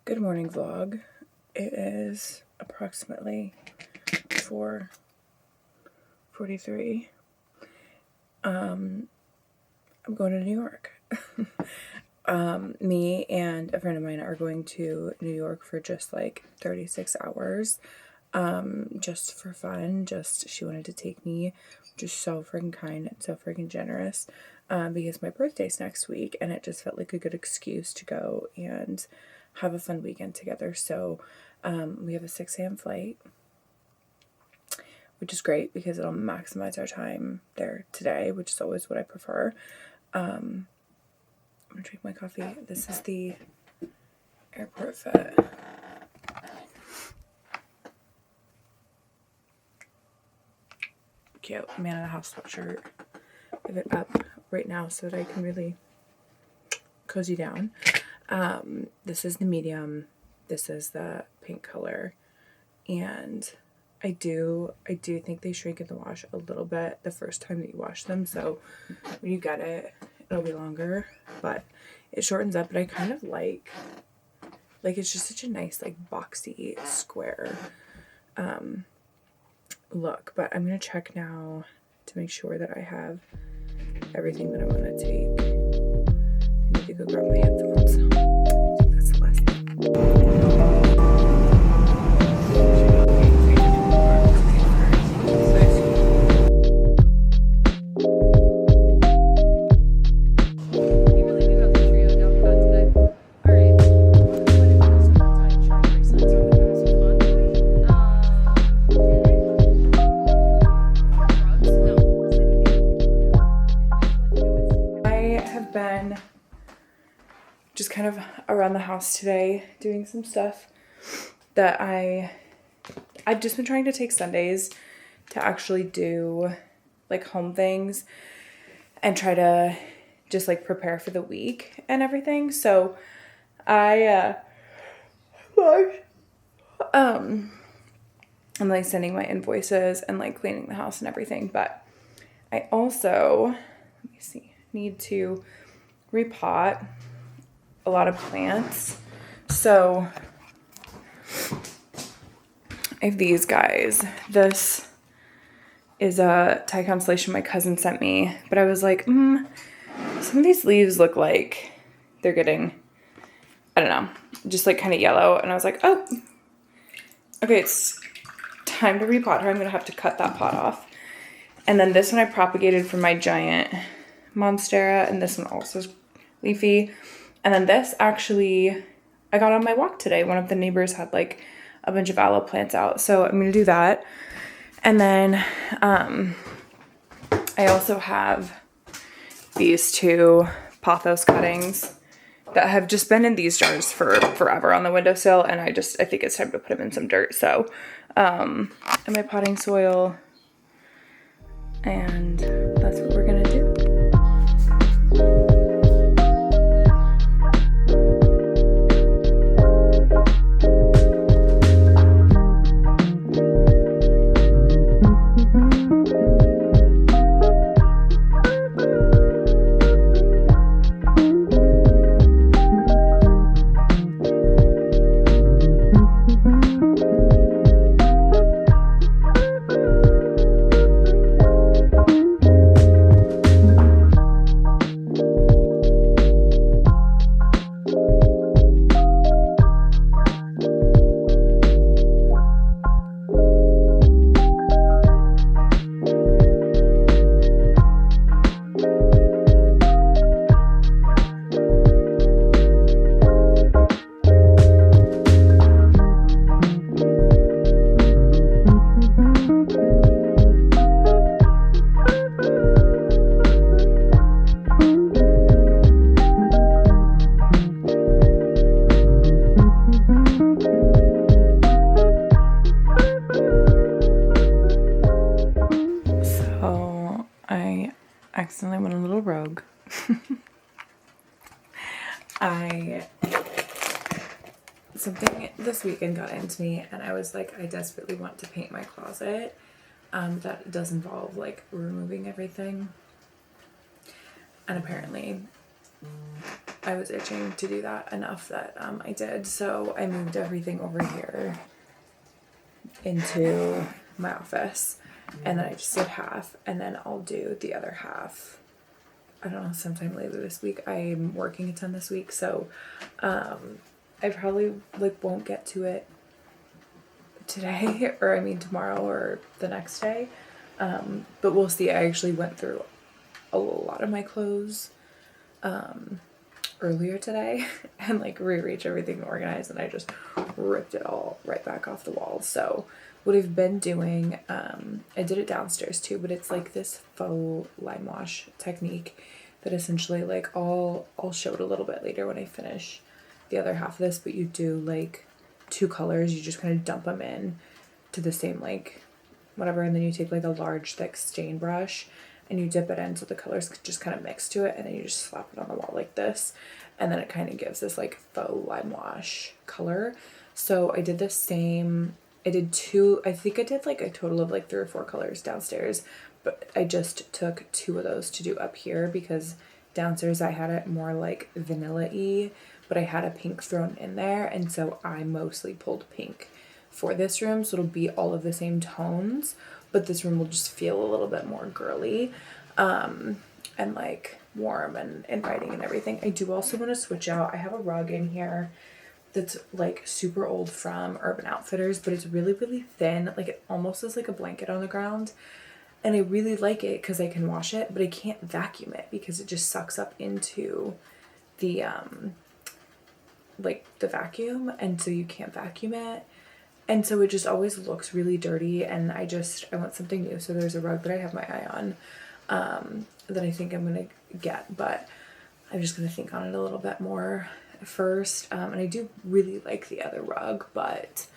Good morning vlog. It is approximately 4:43. I'm going to New York. Me and a friend of mine are going to New York for just like 36 hours. Just for fun. She wanted to take me, which is so freaking kind and so freaking generous. Because my birthday's next week and it just felt like a good excuse to go and have a fun weekend together. So we have a 6 a.m. flight, which is great because it'll maximize our time there today, which is always what I prefer. I'm gonna drink my coffee. This is the airport fit. Cute man in a house sweatshirt. I have it up right now so that I can really cozy down. This is the medium. This is the pink color, and I do think they shrink in the wash a little bit the first time that you wash them. So when you get it, it'll be longer, but it shortens up. But I kind of like it's just such a nice like boxy square look. But I'm gonna check now to make sure that I have everything that I want to take. I need to go grab my headphones. I think that's the last thing. Been just kind of around the house today doing some stuff that I've just been trying to take Sundays to actually do like home things and try to just like prepare for the week and everything. So I'm like sending my invoices and like cleaning the house and everything, but I also, let me see, need to repot a lot of plants. So I have these guys. This is a Thai constellation my cousin sent me, but I was like, some of these leaves look like they're getting, I don't know, just like kind of yellow. And I was like, oh, okay, it's time to repot her. I'm gonna have to cut that pot off. And then this one I propagated from my giant monstera, and this one also is leafy. And then this actually I got on my walk today. One of the neighbors had like a bunch of aloe plants out, so I'm gonna do that. And then I also have these two pothos cuttings that have just been in these jars for forever on the windowsill, and I think it's time to put them in some dirt. So and my potting soil, and that's what we're gonna do. Accidentally went a little rogue. Something this weekend got into me, and I was like, I desperately want to paint my closet. That does involve like removing everything. And apparently I was itching to do that enough that I did. So I moved everything over here into my office, and then I just did half, and then I'll do the other half, I don't know, sometime later this week. I'm working a ton this week, so I probably like won't get to it today, or I mean tomorrow or the next day, but we'll see. I actually went through a lot of my clothes earlier today and like rearranged everything, organized, and I just ripped it all right back off the walls. So what I've been doing, I did it downstairs too, but it's like this faux lime wash technique that essentially, like, I'll show it a little bit later when I finish the other half of this, but you do like 2 colors, you just kind of dump them in to the same like whatever, and then you take like a large thick stain brush and you dip it in so the colors just kind of mix to it, and then you just slap it on the wall like this, and then it kind of gives this like faux lime wash color. So I did the same, I did 2, I think I did like a total of like 3 or 4 colors downstairs, but I just took 2 of those to do up here because downstairs I had it more like vanilla-y, but I had a pink thrown in there, and so I mostly pulled pink for this room, so it'll be all of the same tones, but this room will just feel a little bit more girly and like warm and inviting and everything. I do also want to switch out. I have a rug in here that's like super old from Urban Outfitters, but it's really, really thin. Like it almost is like a blanket on the ground. And I really like it because I can wash it, but I can't vacuum it because it just sucks up into the like the vacuum, and so you can't vacuum it. And so it just always looks really dirty, and I want something new. So there's a rug that I have my eye on that I think I'm gonna get, but I'm just gonna think on it a little bit more first. And I do really like the other rug, but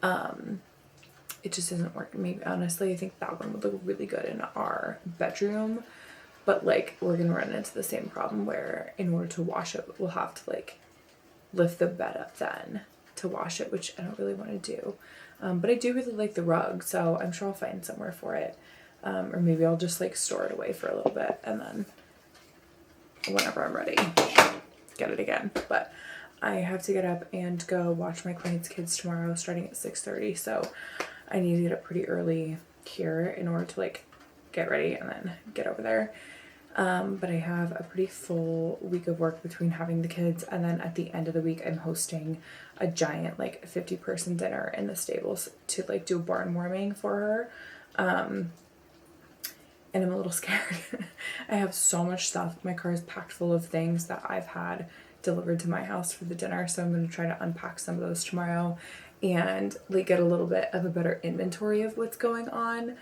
it just isn't working. Maybe honestly, I think that one would look really good in our bedroom, but like we're gonna run into the same problem where in order to wash it, we'll have to like lift the bed up then to wash it, which I don't really want to do. But I do really like the rug, so I'm sure I'll find somewhere for it. Or maybe I'll just like store it away for a little bit and then whenever I'm ready, get it again. But I have to get up and go watch my client's kids tomorrow starting at 6:30, so I need to get up pretty early here in order to like get ready and then get over there. But I have a pretty full week of work between having the kids, and then at the end of the week I'm hosting a giant like 50-person dinner in the stables to like do barn warming for her. And I'm a little scared. I have so much stuff. My car is packed full of things that I've had delivered to my house for the dinner, so I'm going to try to unpack some of those tomorrow and like get a little bit of a better inventory of what's going on.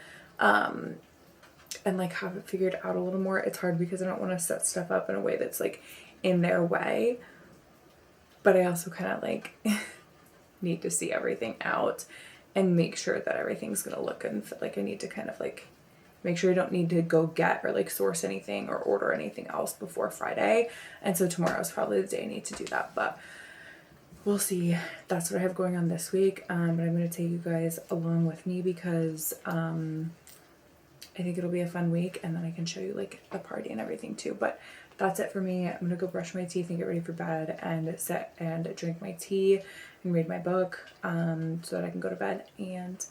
And like have it figured out a little more. It's hard because I don't want to set stuff up in a way that's like in their way, but I also kind of like need to see everything out and make sure that everything's gonna look good and fit. Like I need to kind of like make sure I don't need to go get or like source anything or order anything else before Friday, and so tomorrow's probably the day I need to do that, but we'll see. That's what I have going on this week. But I'm going to take you guys along with me because I think it'll be a fun week, and then I can show you like the party and everything too. But that's it for me. I'm gonna go brush my teeth and get ready for bed and sit and drink my tea and read my book so that I can go to bed and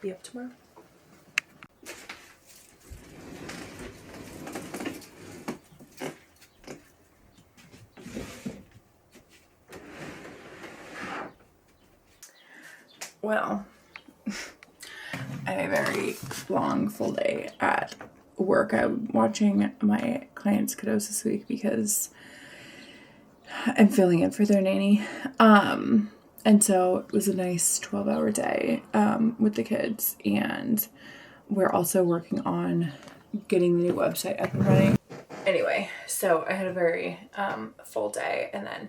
be up tomorrow. Well, I had a very long full day at work. I'm watching my clients' kiddos this week because I'm filling in for their nanny. And so it was a nice 12-hour day with the kids, and we're also working on getting the new website up and running. Anyway, so I had a very full day, and then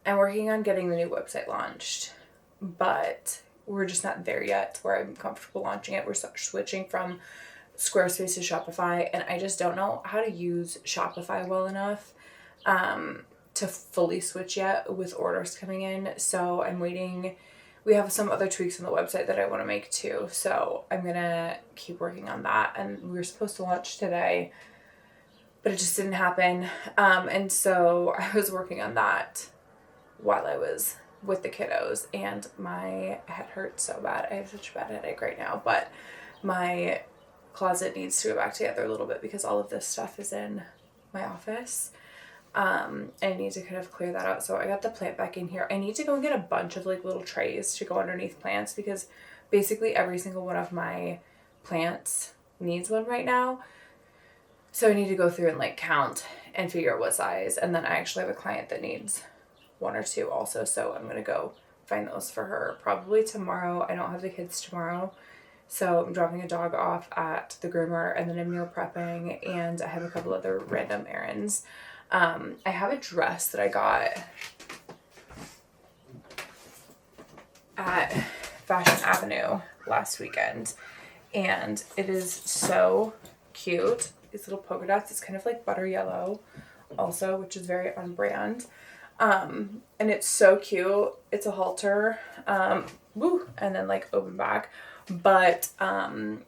I'm working on getting the new website launched, but we're just not there yet where I'm comfortable launching it. We're switching from Squarespace to Shopify, and I just don't know how to use Shopify well enough to fully switch yet with orders coming in. So I'm waiting. We have some other tweaks on the website that I want to make too. So I'm going to keep working on that. And we were supposed to launch today, but it just didn't happen. And so I was working on that while I was with the kiddos, and my head hurts so bad. I have such a bad headache right now, but my closet needs to go back together a little bit because all of this stuff is in my office. And I need to kind of clear that out. So I got the plant back in here. I need to go and get a bunch of like little trays to go underneath plants because basically every single one of my plants needs one right now. So I need to go through and like count and figure out what size. And then I actually have a client that needs one or two also. So I'm going to go find those for her probably tomorrow. I don't have the kids tomorrow. So I'm dropping a dog off at the groomer, and then I'm meal prepping, and I have a couple other random errands. I have a dress that I got at Fashion Avenue last weekend, and it is so cute. These little polka dots. It's kind of like butter yellow also, which is very on brand. And it's so cute. It's a halter, and then like open back, but I'm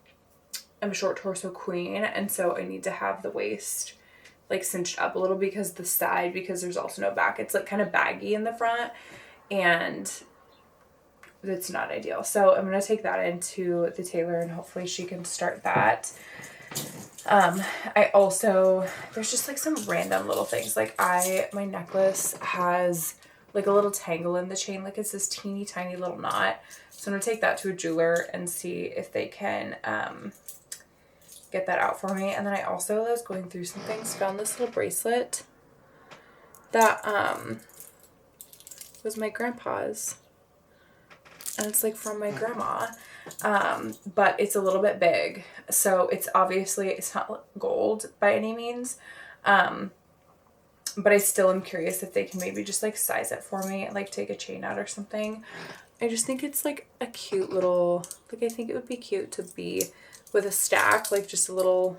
a short torso queen, and so I need to have the waist like cinched up a little because there's also no back. It's like kind of baggy in the front, and it's not ideal. So I'm going to take that into the tailor, and hopefully she can start that. There's just like some random little things. Like my necklace has like a little tangle in the chain. Like it's this teeny tiny little knot. So I'm going to take that to a jeweler and see if they can, get that out for me. And then I was going through some things, found this little bracelet that, was my grandpa's, and it's like from my grandma. But it's a little bit big. So it's not gold by any means. But I still am curious if they can maybe just like size it for me and like take a chain out or something. I just think it's like a cute little, like I think it would be cute to be with a stack, like just a little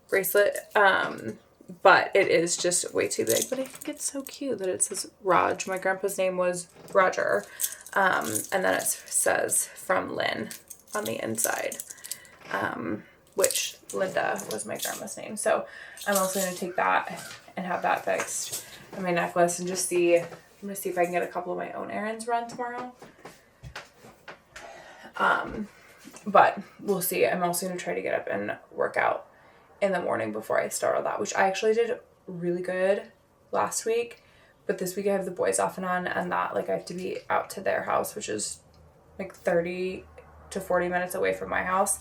bracelet. But it is just way too big. But I think it's so cute that it says Raj. My grandpa's name was Roger. And then it says from Lynn on the inside, which Linda was my grandma's name. So I'm also going to take that and have that fixed in my necklace and just see. I'm going to see if I can get a couple of my own errands run tomorrow. But we'll see. I'm also going to try to get up and work out in the morning before I start all that, which I actually did really good last week. But this week I have the boys off and on, and that like I have to be out to their house, which is like 30 to 40 minutes away from my house,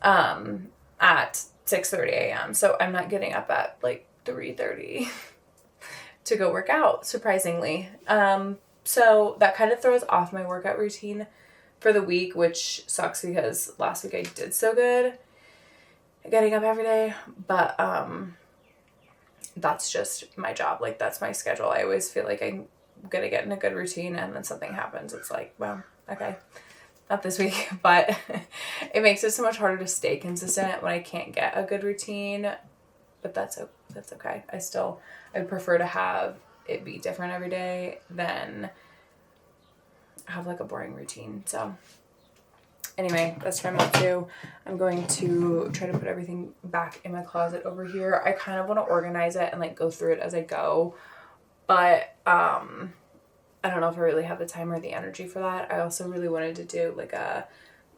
at 6:30 a.m. So I'm not getting up at like 3:30 to go work out, surprisingly. So that kind of throws off my workout routine for the week, which sucks because last week I did so good getting up every day. But that's just my job. Like that's my schedule. I always feel like I'm gonna get in a good routine, and then something happens. It's like, well, okay, not this week. But it makes it so much harder to stay consistent when I can't get a good routine. But that's okay. I prefer to have it be different every day than have like a boring routine. So anyway, that's what I'm up to. I'm going to try to put everything back in my closet over here. I kind of want to organize it and like go through it as I go, but I don't know if I really have the time or the energy for that. I also really wanted to do like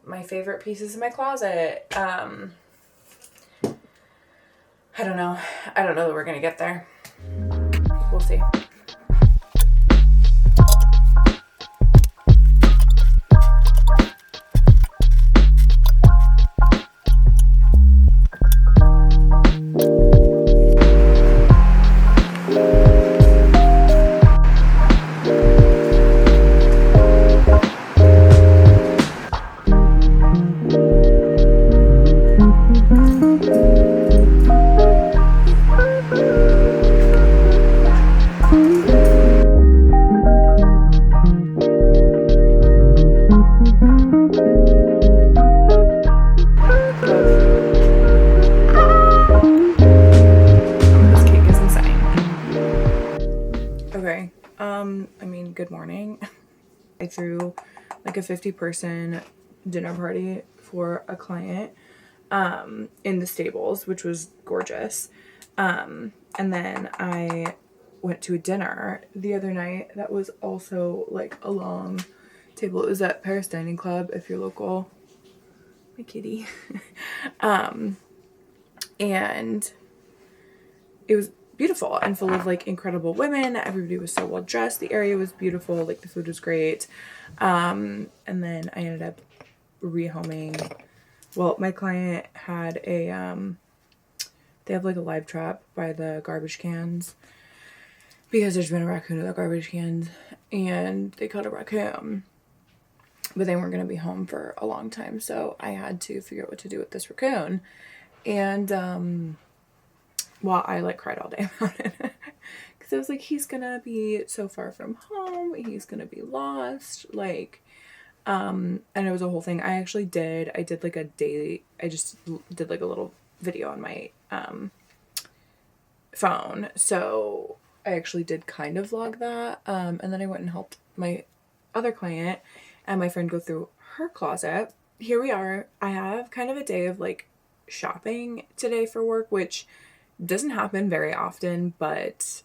my favorite pieces in my closet. I don't know that we're gonna get there. We'll see. Good morning. I threw like a 50-person dinner party for a client in the stables, which was gorgeous. And then I went to a dinner the other night that was also like a long table. It was at Paris Dining Club, if you're local. My kitty. And it was beautiful and full of like incredible women. Everybody was so well dressed. The area was beautiful. Like the food was great. And then I ended up rehoming. Well, my client had a, they have like a live trap by the garbage cans because there's been a raccoon in the garbage cans, and they caught a raccoon, but they weren't going to be home for a long time. So I had to figure out what to do with this raccoon. And, well, I like cried all day about it because I was like, he's going to be so far from home. He's going to be lost. Like, and it was a whole thing. I did like a daily, I just did like a little video on my, phone. So I actually did kind of vlog that. And then I went and helped my other client and my friend go through her closet. Here we are. I have kind of a day of like shopping today for work, which doesn't happen very often, but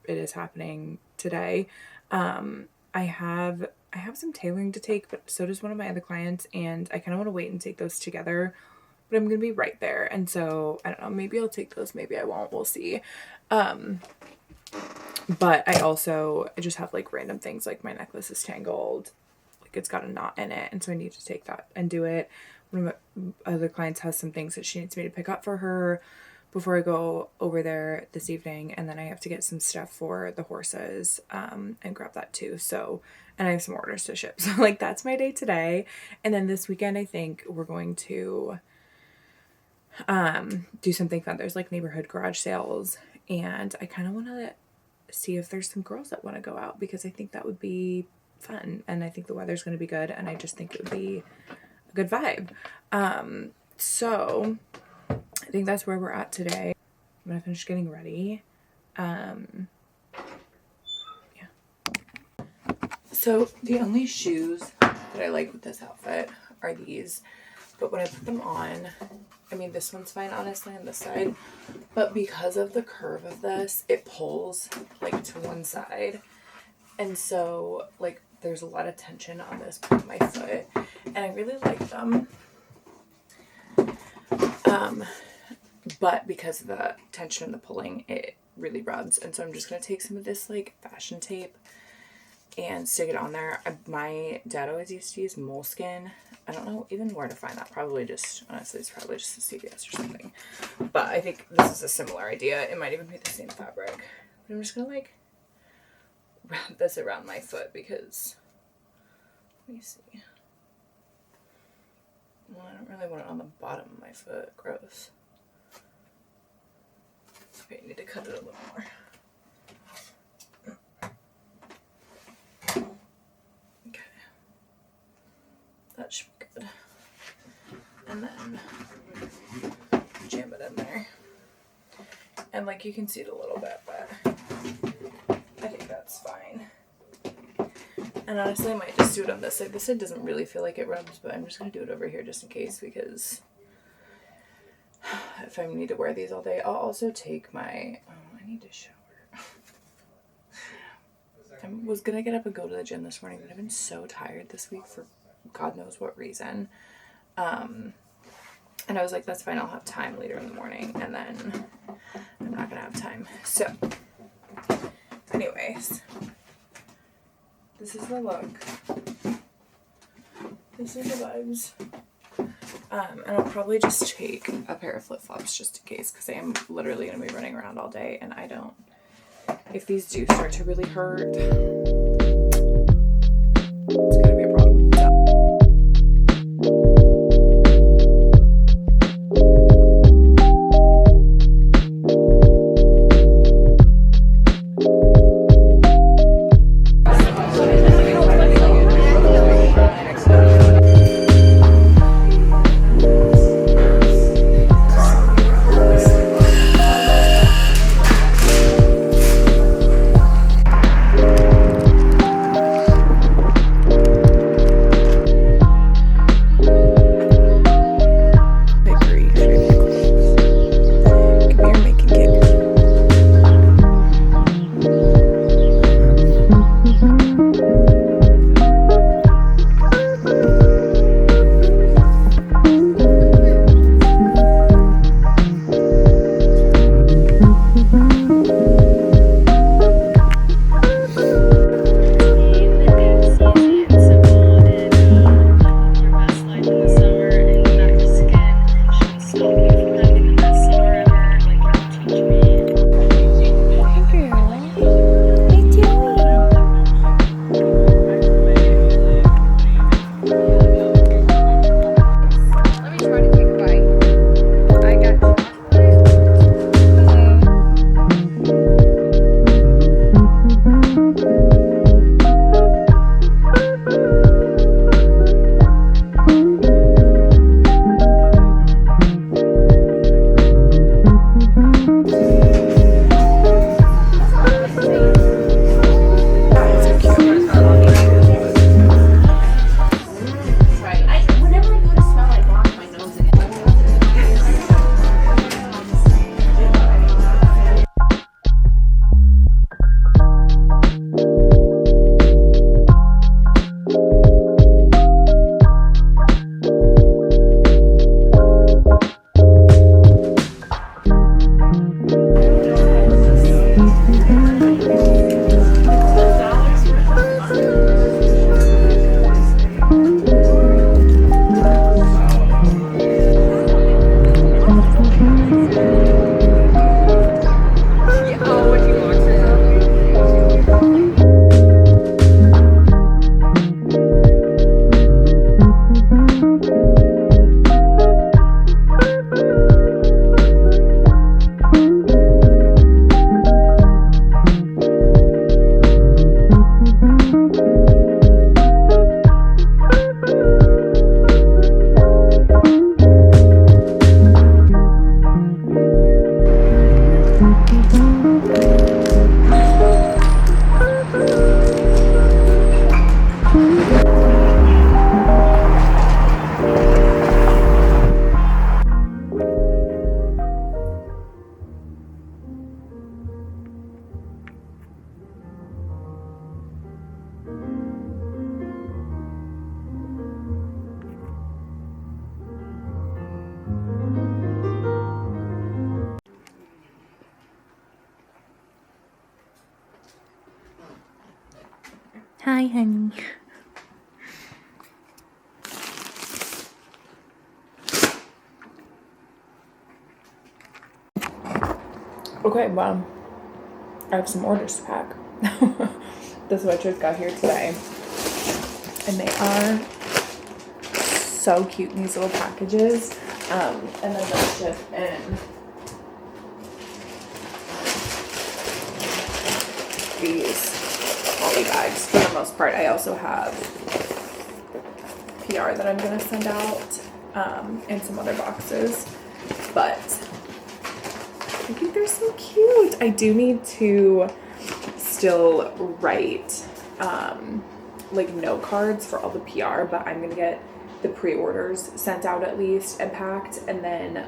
it is happening today. I have some tailoring to take, but so does one of my other clients, and I kind of want to wait and take those together, but I'm going to be right there. And so I don't know, maybe I'll take those, maybe I won't, we'll see. But I just have like random things, like my necklace is tangled, like it's got a knot in it, and so I need to take that and do it. One of my other clients has some things that she needs me to pick up for her before I go over there this evening, and then I have to get some stuff for the horses and grab that too. So, and I have some orders to ship. So like that's my day today. And then this weekend I think we're going to do something fun. There's like neighborhood garage sales, and I kind of want to see if there's some girls that want to go out, because I think that would be fun, and I think the weather's going to be good, and I just think it would be a good vibe. So I think that's where we're at today. I'm gonna finish getting ready. Yeah. So the only shoes that I like with this outfit are these, but when I put them on, I mean, this one's fine, honestly, on this side, but because of the curve of this, it pulls like to one side, and so like there's a lot of tension on this part of my foot, and I really like them. But because of the tension and the pulling, it really rubs. And so I'm just going to take some of this like fashion tape and stick it on there. My dad always used to use moleskin. I don't know even where to find that. Honestly, it's probably just a CVS or something. But I think this is a similar idea. It might even be the same fabric. But I'm just going to like wrap this around my foot because, let me see. Well, I don't really want it on the bottom of my foot. Gross. Okay, I need to cut it a little more. Okay. That should be good. And then jam it in there. And like you can see it a little bit, but I think that's fine. And honestly, I might just do it on this side. This side doesn't really feel like it rubs, but I'm just going to do it over here just in case, because if I need to wear these all day, I'll also take my, I need to shower. I was going to get up and go to the gym this morning, but I've been so tired this week for God knows what reason. And I was like, that's fine, I'll have time later in the morning, and then I'm not going to have time. So, anyways, this is the look. This is the vibes. And I'll probably just take a pair of flip-flops just in case, because I am literally going to be running around all day, and I don't, if these do start to really hurt, it's going to be a problem. Hi, honey. Okay, well, I have some orders to pack. The Sweatshirts got here today, and they are so cute in these little packages. And then they'll ship in these poly bags for the most part. I also have PR that I'm going to send out in some other boxes, but I think they're so cute. I do need to still write like note cards for all the PR, but I'm gonna get the pre-orders sent out at least and packed, and then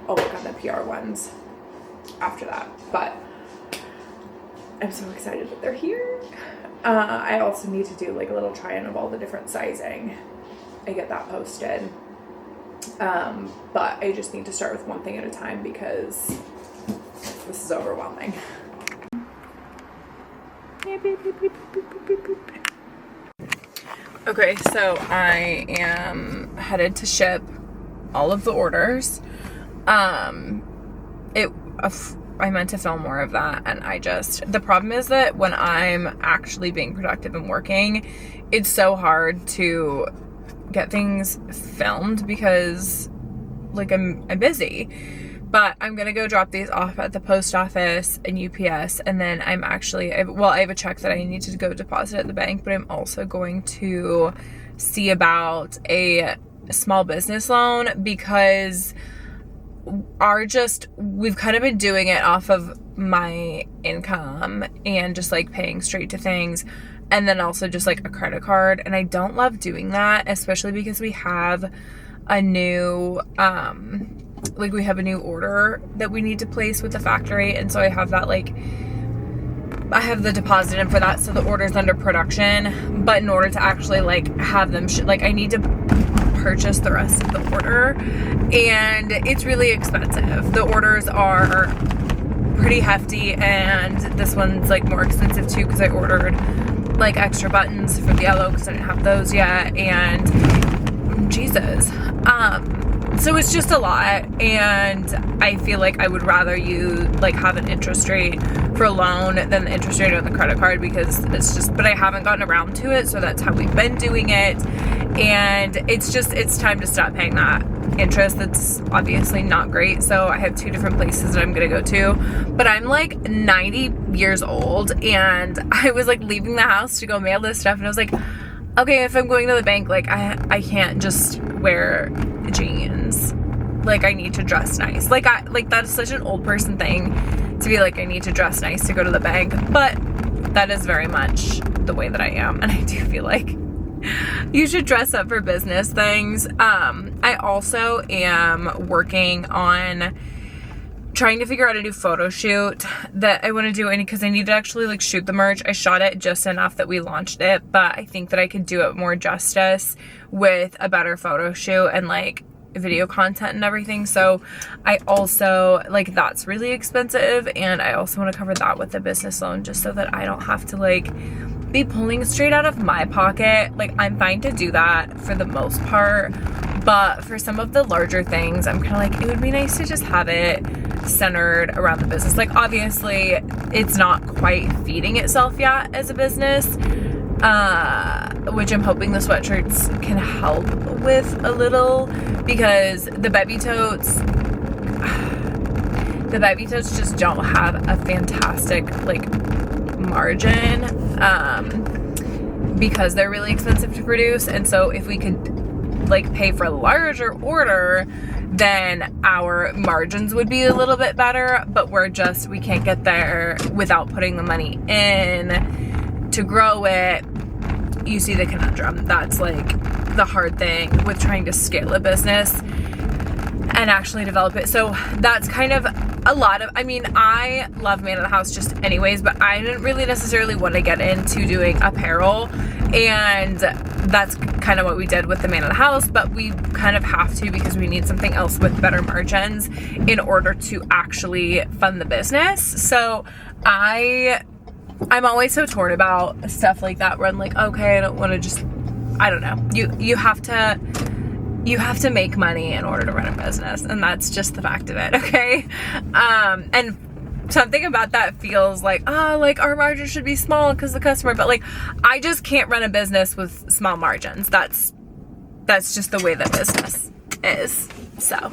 I'll work on the PR ones after that. But I'm so excited that they're here. I also need to do like a little try-in of all the different sizing and get that posted. But I just need to start with one thing at a time because this is overwhelming. Okay, so I am headed to ship all of the orders. I meant to film more of that, and the problem is that when I'm actually being productive and working, it's so hard to get things filmed because like I'm busy. But I'm gonna go drop these off at the post office and UPS, and then I have a check that I need to go deposit at the bank, but I'm also going to see about a small business loan because we've kind of been doing it off of my income and just like paying straight to things, and then also just like a credit card, and I don't love doing that, especially because we have a new we have a new order that we need to place with the factory, and so I have that I have the deposit in for that, so the order's under production, but in order to actually have them I need to purchase the rest of the order, and it's really expensive. The orders are pretty hefty, and this one's more expensive too because I ordered extra buttons for the yellow because I didn't have those yet, and Jesus. So it's just a lot, and I feel like I would rather you have an interest rate for a loan than the interest rate on the credit card, because but I haven't gotten around to it, so that's how we've been doing it, and it's time to stop paying that interest. That's obviously not great. So I have two different places that I'm gonna go to, but I'm 90 years old, and I was leaving the house to go mail this stuff, and I was okay, if I'm going to the bank, I can't just wear jeans. I need to dress nice. That is such an old person thing to be I need to dress nice to go to the bank, but that is very much the way that I am, and I do feel you should dress up for business things. I also am working on trying to figure out a new photo shoot that I want to do, and because I need to actually shoot the merch. I shot it just enough that we launched it, but I think that I could do it more justice with a better photo shoot and video content and everything. So I also that's really expensive, and I also want to cover that with a business loan just so that I don't have to be pulling straight out of my pocket. I'm fine to do that for the most part, but for some of the larger things, I'm kind of it would be nice to just have it centered around the business. Obviously it's not quite feeding itself yet as a business, which I'm hoping the Sweatshirts can help with a little, because the baby totes just don't have a fantastic margin, because they're really expensive to produce. And so if we could pay for a larger order, then our margins would be a little bit better, but we can't get there without putting the money in to grow it. You see the conundrum. That's the hard thing with trying to scale a business and actually develop it. So that's kind of a lot of, I love Man of the House just anyways, but I didn't really necessarily want to get into doing apparel, and that's kind of what we did with the Man of the House, but we kind of have to because we need something else with better margins in order to actually fund the business. So I I'm always so torn about stuff like that where I'm like, okay, I don't want to just, I don't know. You have to make money in order to run a business, and that's just the fact of it, okay? And something about that feels like, like our margin should be small because the customer, but like, I just can't run a business with small margins. That's just the way that business is, so.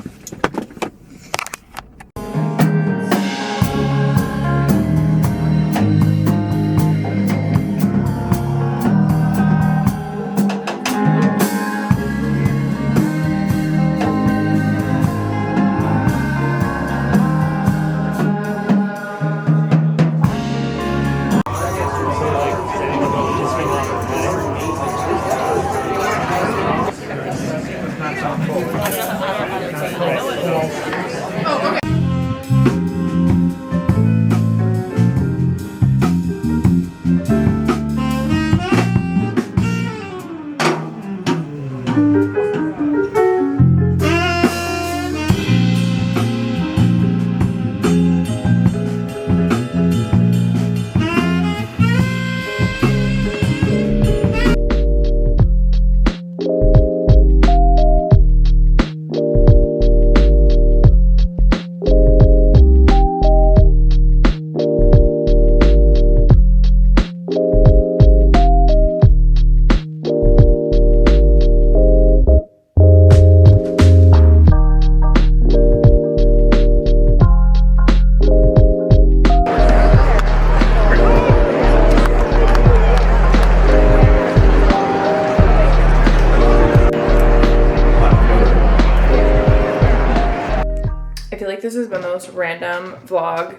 This has been the most random vlog,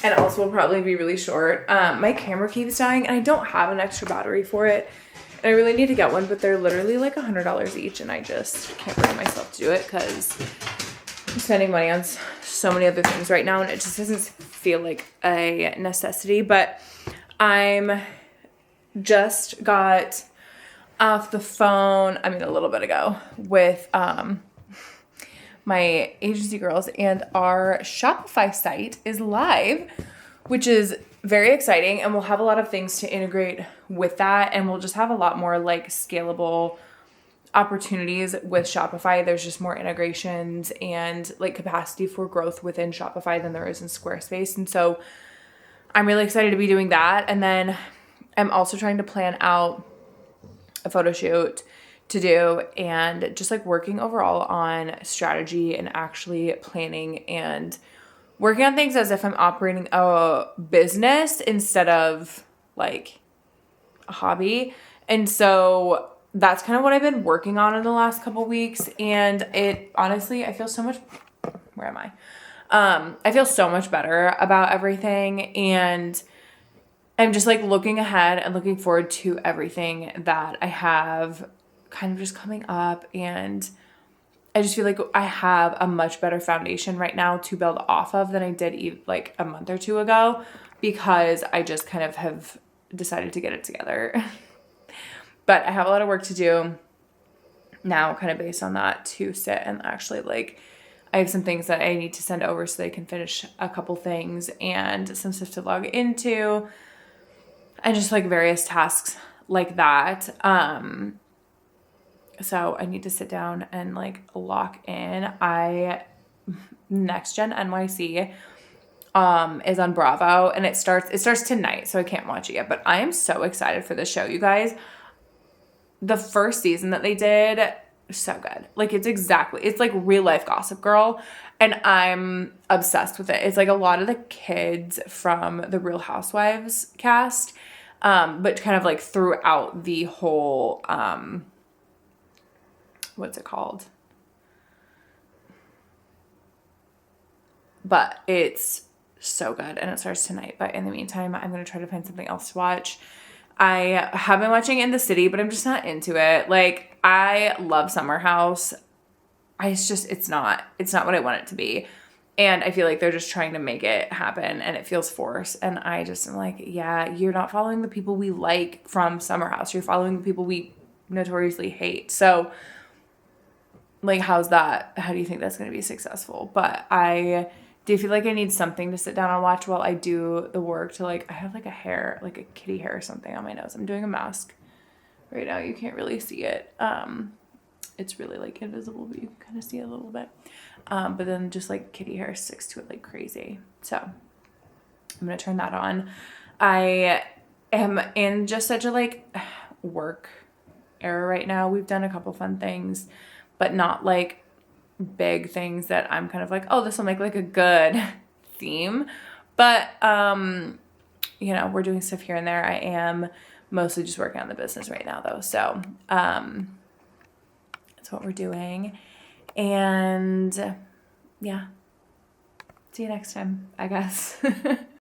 and also will probably be really short. My camera keeps dying and I don't have an extra battery for it, and I really need to get one, but they're literally like $100 each, and I just can't bring myself to do it because I'm spending money on so many other things right now, and it just doesn't feel like a necessity. But I'm just got off the phone, I mean a little bit ago, with my agency girls, and our Shopify site is live, which is very exciting, and we'll have a lot of things to integrate with that, and we'll just have a lot more like scalable opportunities with Shopify. There's just more integrations and like capacity for growth within Shopify than there is in Squarespace, and so I'm really excited to be doing that. And then I'm also trying to plan out a photo shoot to do, and just like working overall on strategy and actually planning and working on things as if I'm operating a business instead of like a hobby. And so that's kind of what I've been working on in the last couple weeks, and it honestly, I feel so much, where am I? I feel so much better about everything, and I'm just like looking ahead and looking forward to everything that I have kind of just coming up, and I just feel like I have a much better foundation right now to build off of than I did like a month or two ago, because I just kind of have decided to get it together. But I have a lot of work to do now, kind of based on that, to sit and actually like, I have some things that I need to send over so they can finish a couple things, and some stuff to log into, and just like various tasks like that. So I need to sit down and like lock in. Next Gen NYC is on Bravo, and it starts tonight, so I can't watch it yet, but I am so excited for this show, you guys. The first season that they did, so good. Like it's like real life Gossip Girl, and I'm obsessed with it. It's like a lot of the kids from the Real Housewives cast, but kind of like throughout the whole what's it called? But it's so good, and it starts tonight. But in the meantime, I'm going to try to find something else to watch. I have been watching In the City, but I'm just not into it. Like, I love Summer House. It's not what I want it to be. And I feel like they're just trying to make it happen, and it feels forced. And I just am like, yeah, you're not following the people we like from Summer House. You're following the people we notoriously hate. So like, how's that? How do you think that's going to be successful? But I do you feel like I need something to sit down and watch while I do the work to like, I have like a hair, like a kitty hair or something on my nose. I'm doing a mask right now. You can't really see it. It's really like invisible, but you can kind of see it a little bit. But then just like kitty hair sticks to it like crazy. So I'm going to turn that on. I am in just such a like work era right now. We've done a couple fun things, but not like big things that I'm kind of like, oh, this will make like a good theme. But, you know, we're doing stuff here and there. I am mostly just working on the business right now though. So, that's what we're doing. And yeah, see you next time, I guess.